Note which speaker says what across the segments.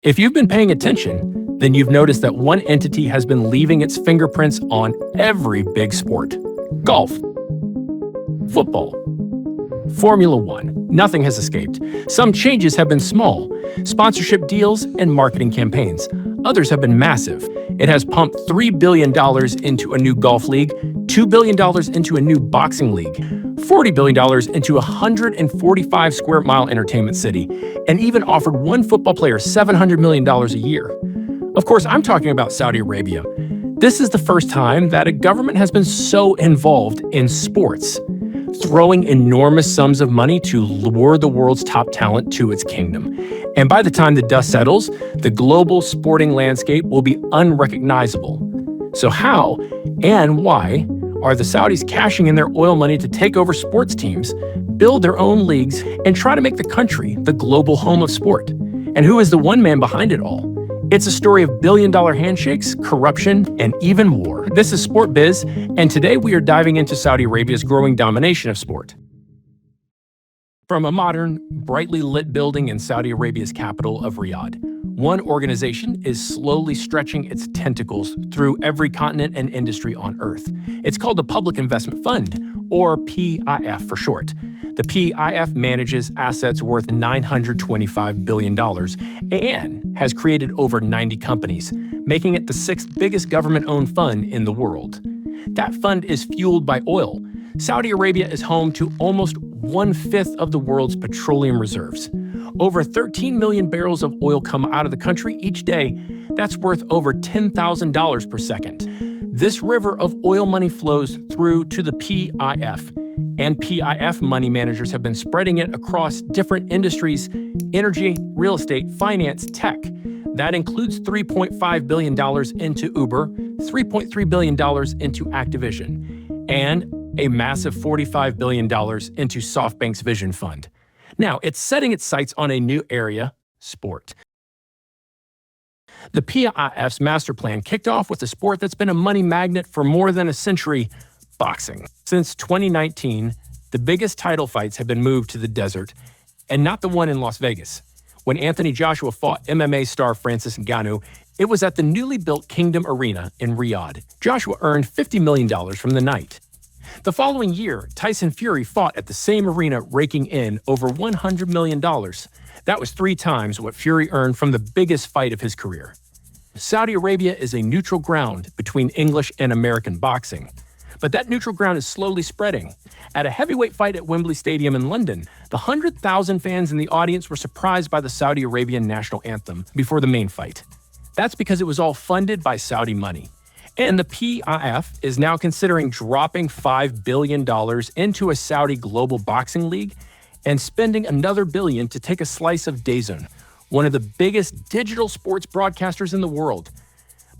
Speaker 1: If you've been paying attention, then you've noticed that one entity has been leaving its fingerprints on every big sport: golf, football, Formula One. Nothing has escaped. Some changes have been small: sponsorship deals and marketing campaigns. Others have been massive. It has pumped $3 billion into a new golf league, $2 billion into a new boxing league, $40 billion into a 145 square mile entertainment city, and even offered one football player $700 million a year. Of course, I'm talking about Saudi Arabia. This is the first time that a government has been so involved in sports, throwing enormous sums of money to lure the world's top talent to its kingdom. And by the time the dust settles, the global sporting landscape will be unrecognizable. So how and why are the Saudis cashing in their oil money to take over sports teams, build their own leagues, and try to make the country the global home of sport? And who is the one man behind it all? It's a story of billion-dollar handshakes, corruption, and even war. This is Sport Biz, and today we are diving into Saudi Arabia's growing domination of sport. From a modern, brightly lit building in Saudi Arabia's capital of Riyadh, one organization is slowly stretching its tentacles through every continent and industry on Earth. It's called the Public Investment Fund, or PIF for short. The PIF manages assets worth $925 billion and has created over 90 companies, making it the sixth biggest government-owned fund in the world. That fund is fueled by oil. Saudi Arabia is home to almost 1/5 of the world's petroleum reserves. Over 13 million barrels of oil come out of the country each day. That's worth over $10,000 per second. This river of oil money flows through to the PIF, and PIF money managers have been spreading it across different industries: energy, real estate, finance, tech. That includes $3.5 billion into Uber, $3.3 billion into Activision, and a massive $45 billion into SoftBank's Vision Fund. Now, it's setting its sights on a new area: sport. The PIF's master plan kicked off with a sport that's been a money magnet for more than a century: boxing. Since 2019, the biggest title fights have been moved to the desert, and not the one in Las Vegas. When Anthony Joshua fought MMA star Francis Ngannou, it was at the newly built Kingdom Arena in Riyadh. Joshua earned $50 million from the night. The following year, Tyson Fury fought at the same arena, raking in over $100 million. That was 3 times what Fury earned from the biggest fight of his career. Saudi Arabia is a neutral ground between English and American boxing. But that neutral ground is slowly spreading. At a heavyweight fight at Wembley Stadium in London, the 100,000 fans in the audience were surprised by the Saudi Arabian national anthem before the main fight. That's because it was all funded by Saudi money. And the PIF is now considering dropping $5 billion into a Saudi global boxing league and spending another $1 billion to take a slice of DAZN, one of the biggest digital sports broadcasters in the world.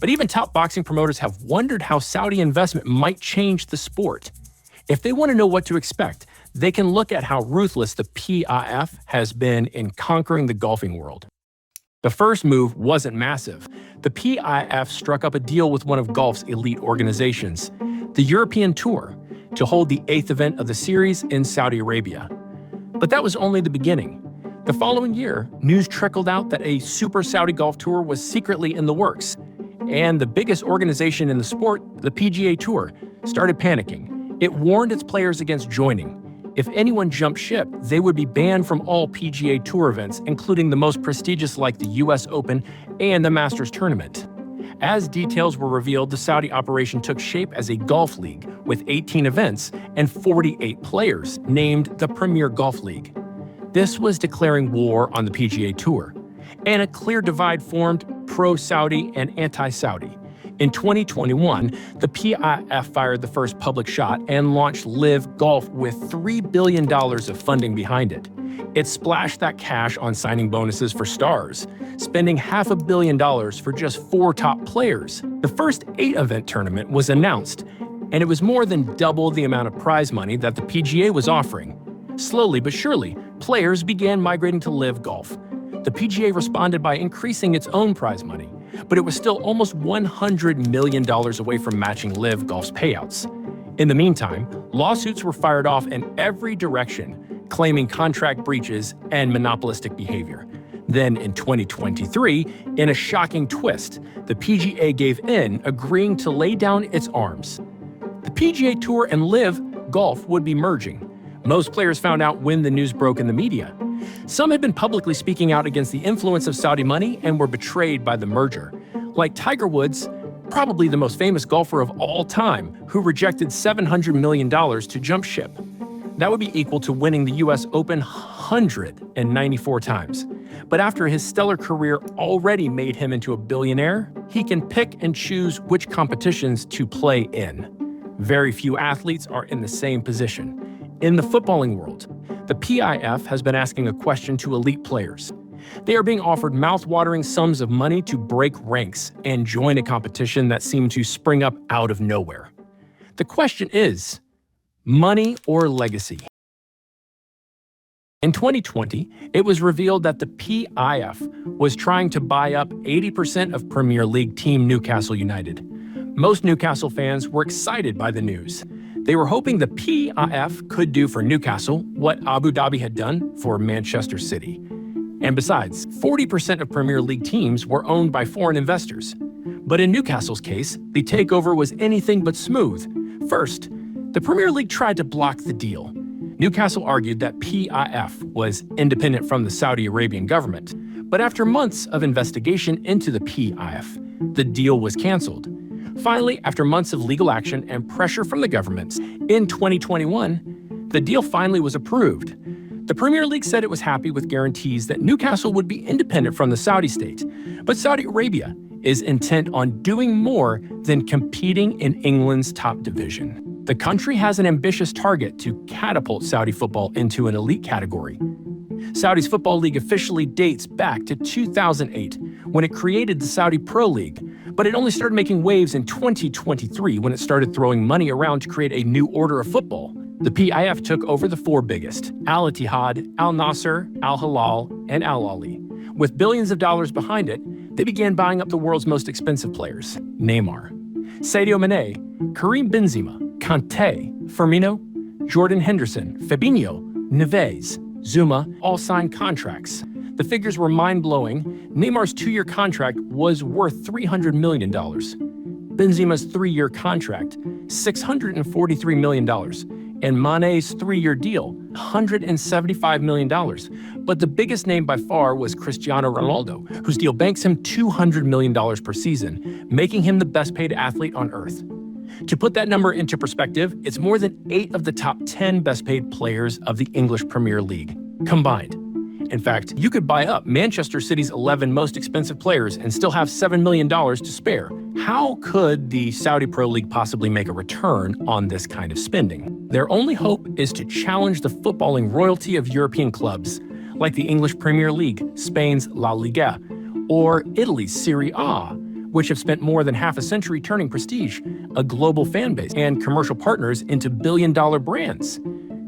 Speaker 1: But even top boxing promoters have wondered how Saudi investment might change the sport. If they want to know what to expect, they can look at how ruthless the PIF has been in conquering the golfing world. The first move wasn't massive. The PIF struck up a deal with one of golf's elite organizations, the European Tour, to hold the 8th event of the series in Saudi Arabia. But that was only the beginning. The following year, news trickled out that a Super Saudi Golf Tour was secretly in the works, and the biggest organization in the sport, the PGA Tour, started panicking. It warned its players against joining. If anyone jumped ship, they would be banned from all PGA Tour events, including the most prestigious like the US Open and the Masters Tournament. As details were revealed, the Saudi operation took shape as a golf league with 18 events and 48 players, named the Premier Golf League. This was declaring war on the PGA Tour, and a clear divide formed: pro-Saudi and anti-Saudi. In 2021, the PIF fired the first public shot and launched Live Golf with $3 billion of funding behind it. It splashed that cash on signing bonuses for stars, spending $500 million for just 4 top players. The first 8-event tournament was announced, and it was more than double the amount of prize money that the PGA was offering. Slowly but surely, players began migrating to Live Golf. The PGA responded by increasing its own prize money, but it was still almost $100 million away from matching Live Golf's payouts. In the meantime, lawsuits were fired off in every direction, claiming contract breaches and monopolistic behavior. Then in 2023, in a shocking twist, the PGA gave in, agreeing to lay down its arms. The PGA Tour and LIV Golf would be merging. Most players found out when the news broke in the media. Some had been publicly speaking out against the influence of Saudi money and were betrayed by the merger. Like Tiger Woods, probably the most famous golfer of all time, who rejected $700 million to jump ship. That would be equal to winning the US Open 194 times. But after his stellar career already made him into a billionaire, he can pick and choose which competitions to play in. Very few athletes are in the same position. In the footballing world, the PIF has been asking a question to elite players. They are being offered mouth-watering sums of money to break ranks and join a competition that seemed to spring up out of nowhere. The question is, money or legacy? In 2020, it was revealed that the PIF was trying to buy up 80% of Premier League team Newcastle United. Most Newcastle fans were excited by the news. They were hoping the PIF could do for Newcastle what Abu Dhabi had done for Manchester City. And besides, 40% of Premier League teams were owned by foreign investors. But in Newcastle's case, the takeover was anything but smooth. First, the Premier League tried to block the deal. Newcastle argued that PIF was independent from the Saudi Arabian government. But after months of investigation into the PIF, the deal was canceled. Finally, after months of legal action and pressure from the governments, in 2021, the deal finally was approved. The Premier League said it was happy with guarantees that Newcastle would be independent from the Saudi state. But Saudi Arabia is intent on doing more than competing in England's top division. The country has an ambitious target to catapult Saudi football into an elite category. Saudi's Football League officially dates back to 2008, when it created the Saudi Pro League, but it only started making waves in 2023 when it started throwing money around to create a new order of football. The PIF took over the four biggest: Al Ittihad, Al Nasser, Al Hilal, and Al Ahly. With billions of dollars behind it, they began buying up the world's most expensive players: Neymar, Sadio Mane, Karim Benzema, Kanté, Firmino, Jordan Henderson, Fabinho, Neves, Zuma, all signed contracts. The figures were mind-blowing. Neymar's 2-year contract was worth $300 million. Benzema's 3-year contract, $643 million. And Mane's 3-year deal, $175 million. But the biggest name by far was Cristiano Ronaldo, whose deal banks him $200 million per season, making him the best-paid athlete on earth. To put that number into perspective, it's more than 8 of the top 10 best-paid players of the English Premier League combined. In fact, you could buy up Manchester City's 11 most expensive players and still have $7 million to spare. How could the Saudi Pro League possibly make a return on this kind of spending? Their only hope is to challenge the footballing royalty of European clubs, like the English Premier League, Spain's La Liga, or Italy's Serie A, which have spent more than half a century turning prestige, a global fan base, and commercial partners into billion-dollar brands.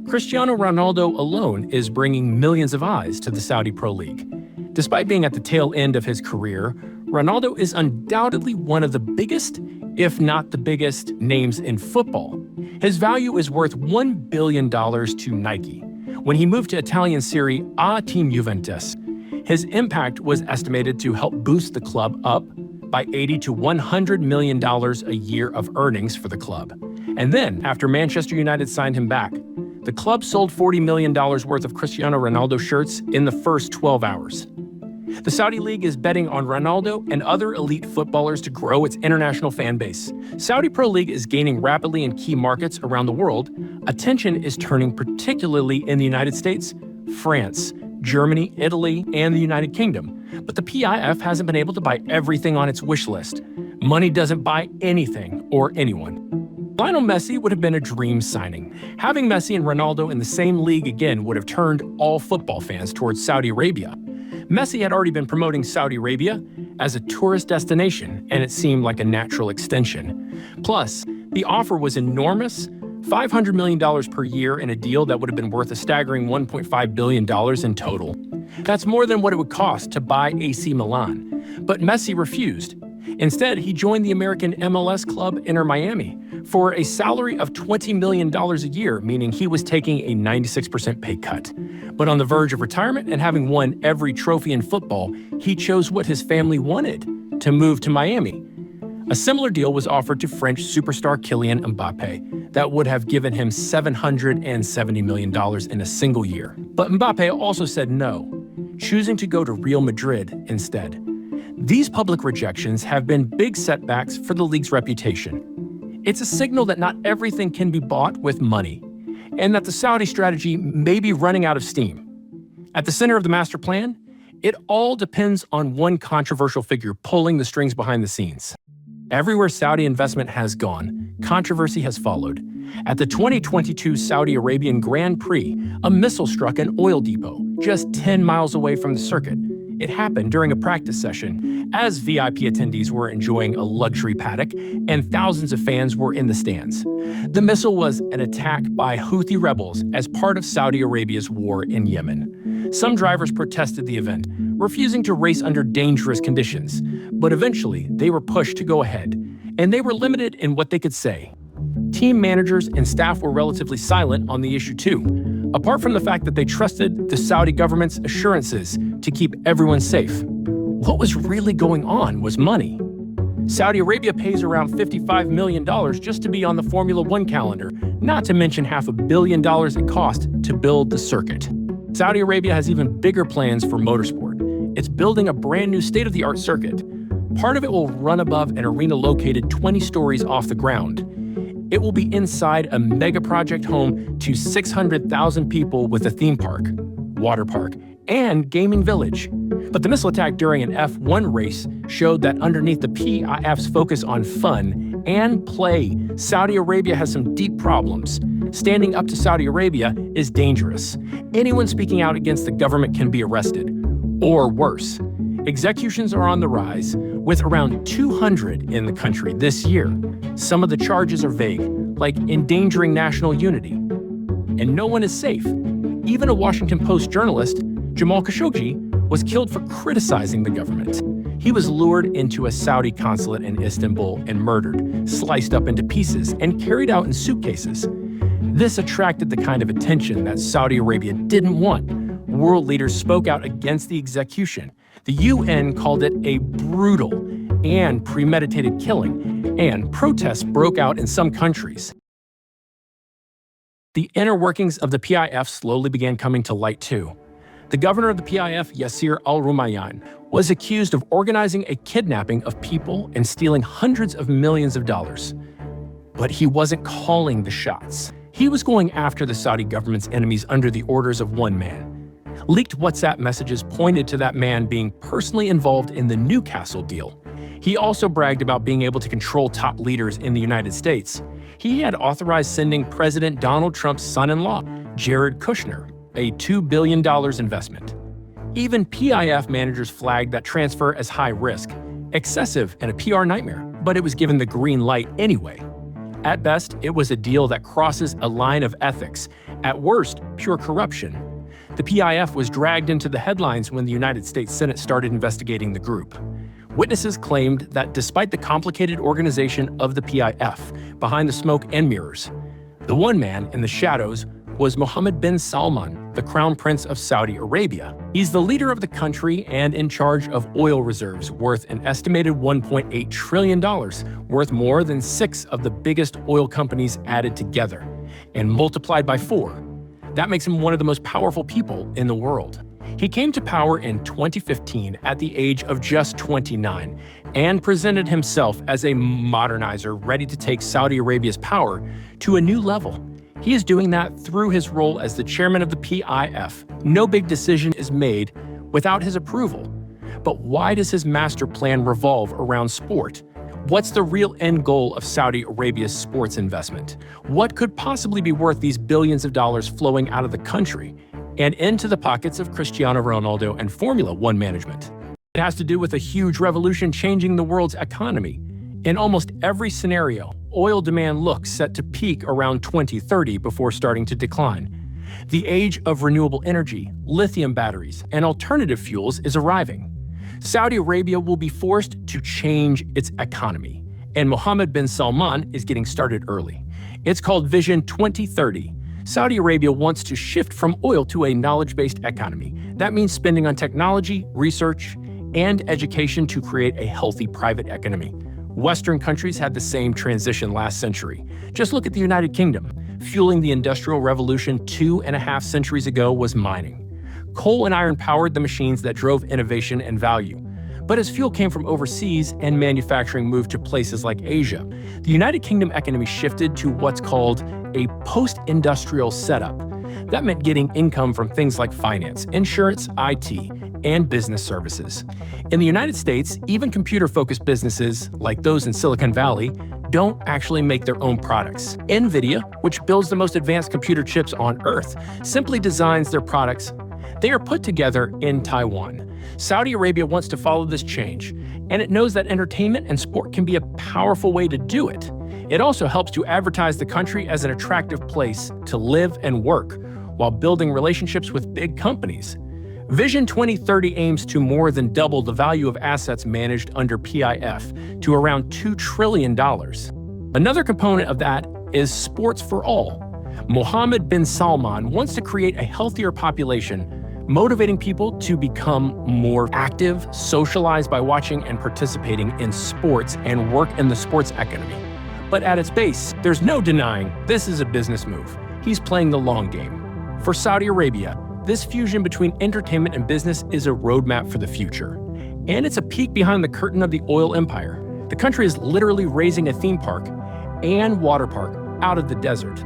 Speaker 1: Cristiano Ronaldo alone is bringing millions of eyes to the Saudi Pro League. Despite being at the tail end of his career, Ronaldo is undoubtedly one of the biggest, if not the biggest, names in football. His value is worth $1 billion to Nike. When he moved to Italian Serie A team Juventus, his impact was estimated to help boost the club up by $80 to $100 million a year of earnings for the club. And then, after Manchester United signed him back, the club sold $40 million worth of Cristiano Ronaldo shirts in the first 12 hours. The Saudi League is betting on Ronaldo and other elite footballers to grow its international fan base. Saudi Pro League is gaining rapidly in key markets around the world. Attention is turning particularly in the United States, France, Germany, Italy, and the United Kingdom. But the PIF hasn't been able to buy everything on its wish list. Money doesn't buy anything or anyone. Lionel Messi would have been a dream signing. Having Messi and Ronaldo in the same league again would have turned all football fans towards Saudi Arabia. Messi had already been promoting Saudi Arabia as a tourist destination, and it seemed like a natural extension. Plus, the offer was enormous: $500 million per year in a deal that would have been worth a staggering $1.5 billion in total. That's more than what it would cost to buy AC Milan. But Messi refused. Instead, he joined the American MLS club Inter Miami for a salary of $20 million a year, meaning he was taking a 96% pay cut. But on the verge of retirement and having won every trophy in football, he chose what his family wanted, to move to Miami. A similar deal was offered to French superstar Kylian Mbappé that would have given him $770 million in a single year. But Mbappé also said no, choosing to go to Real Madrid instead. These public rejections have been big setbacks for the league's reputation. It's a signal that not everything can be bought with money, and that the Saudi strategy may be running out of steam. At the center of the master plan, it all depends on one controversial figure pulling the strings behind the scenes. Everywhere Saudi investment has gone, controversy has followed. At the 2022 Saudi Arabian Grand Prix, a missile struck an oil depot just 10 miles away from the circuit. It happened during a practice session, as VIP attendees were enjoying a luxury paddock and thousands of fans were in the stands. The missile was an attack by Houthi rebels as part of Saudi Arabia's war in Yemen. Some drivers protested the event, refusing to race under dangerous conditions, but eventually they were pushed to go ahead, and they were limited in what they could say. Team managers and staff were relatively silent on the issue too, apart from the fact that they trusted the Saudi government's assurances to keep everyone safe. What was really going on was money. Saudi Arabia pays around $55 million just to be on the Formula One calendar, not to mention $500 million it cost to build the circuit. Saudi Arabia has even bigger plans for motorsport. It's building a brand new state-of-the-art circuit. Part of it will run above an arena located 20 stories off the ground. It will be inside a mega project home to 600,000 people with a theme park, water park, and gaming village. But the missile attack during an F1 race showed that underneath the PIF's focus on fun and play, Saudi Arabia has some deep problems. Standing up to Saudi Arabia is dangerous. Anyone speaking out against the government can be arrested. Or worse. Executions are on the rise, with around 200 in the country this year. Some of the charges are vague, like endangering national unity. And no one is safe. Even a Washington Post journalist, Jamal Khashoggi, was killed for criticizing the government. He was lured into a Saudi consulate in Istanbul and murdered, sliced up into pieces, and carried out in suitcases. This attracted the kind of attention that Saudi Arabia didn't want. World leaders spoke out against the execution. The UN called it a brutal and premeditated killing, and protests broke out in some countries. The inner workings of the PIF slowly began coming to light too. The governor of the PIF, Yasser Al-Rumayyan, was accused of organizing a kidnapping of people and stealing hundreds of millions of dollars. But he wasn't calling the shots. He was going after the Saudi government's enemies under the orders of one man. Leaked WhatsApp messages pointed to that man being personally involved in the Newcastle deal. He also bragged about being able to control top leaders in the United States. He had authorized sending President Donald Trump's son-in-law, Jared Kushner, a $2 billion investment. Even PIF managers flagged that transfer as high risk, excessive, and a PR nightmare, but it was given the green light anyway. At best, it was a deal that crosses a line of ethics. At worst, pure corruption. The PIF was dragged into the headlines when the United States Senate started investigating the group. Witnesses claimed that despite the complicated organization of the PIF behind the smoke and mirrors, the one man in the shadows was Mohammed bin Salman, the Crown Prince of Saudi Arabia. He's the leader of the country and in charge of oil reserves worth an estimated $1.8 trillion, worth more than 6 of the biggest oil companies added together, and multiplied by 4. That makes him one of the most powerful people in the world. He came to power in 2015 at the age of just 29 and presented himself as a modernizer ready to take Saudi Arabia's power to a new level. He is doing that through his role as the chairman of the PIF. No big decision is made without his approval. But why does his master plan revolve around sport? What's the real end goal of Saudi Arabia's sports investment? What could possibly be worth these billions of dollars flowing out of the country and into the pockets of Cristiano Ronaldo and Formula One management? It has to do with a huge revolution changing the world's economy. In almost every scenario, oil demand looks set to peak around 2030 before starting to decline. The age of renewable energy, lithium batteries, and alternative fuels is arriving. Saudi Arabia will be forced to change its economy, and Mohammed bin Salman is getting started early. It's called Vision 2030. Saudi Arabia wants to shift from oil to a knowledge-based economy. That means spending on technology, research, and education to create a healthy private economy. Western countries had the same transition last century. Just look at the United Kingdom. Fueling the Industrial Revolution 2.5 centuries ago was mining. Coal and iron powered the machines that drove innovation and value. But as fuel came from overseas and manufacturing moved to places like Asia, the United Kingdom economy shifted to what's called a post-industrial setup. That meant getting income from things like finance, insurance, IT, and business services. In the United States, even computer-focused businesses, like those in Silicon Valley, don't actually make their own products. NVIDIA, which builds the most advanced computer chips on Earth, simply designs their products. They are put together in Taiwan. Saudi Arabia wants to follow this change, and it knows that entertainment and sport can be a powerful way to do it. It also helps to advertise the country as an attractive place to live and work, while building relationships with big companies. Vision 2030 aims to more than double the value of assets managed under PIF to around $2 trillion. Another component of that is sports for all. Mohammed bin Salman wants to create a healthier population, motivating people to become more active, socialized by watching and participating in sports and work in the sports economy. But at its base, there's no denying this is a business move. He's playing the long game. For Saudi Arabia, this fusion between entertainment and business is a roadmap for the future. And it's a peek behind the curtain of the oil empire. The country is literally raising a theme park and water park out of the desert.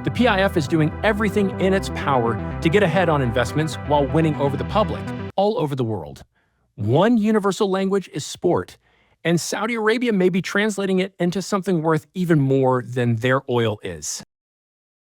Speaker 1: The PIF is doing everything in its power to get ahead on investments while winning over the public all over the world. One universal language is sport, and Saudi Arabia may be translating it into something worth even more than their oil is.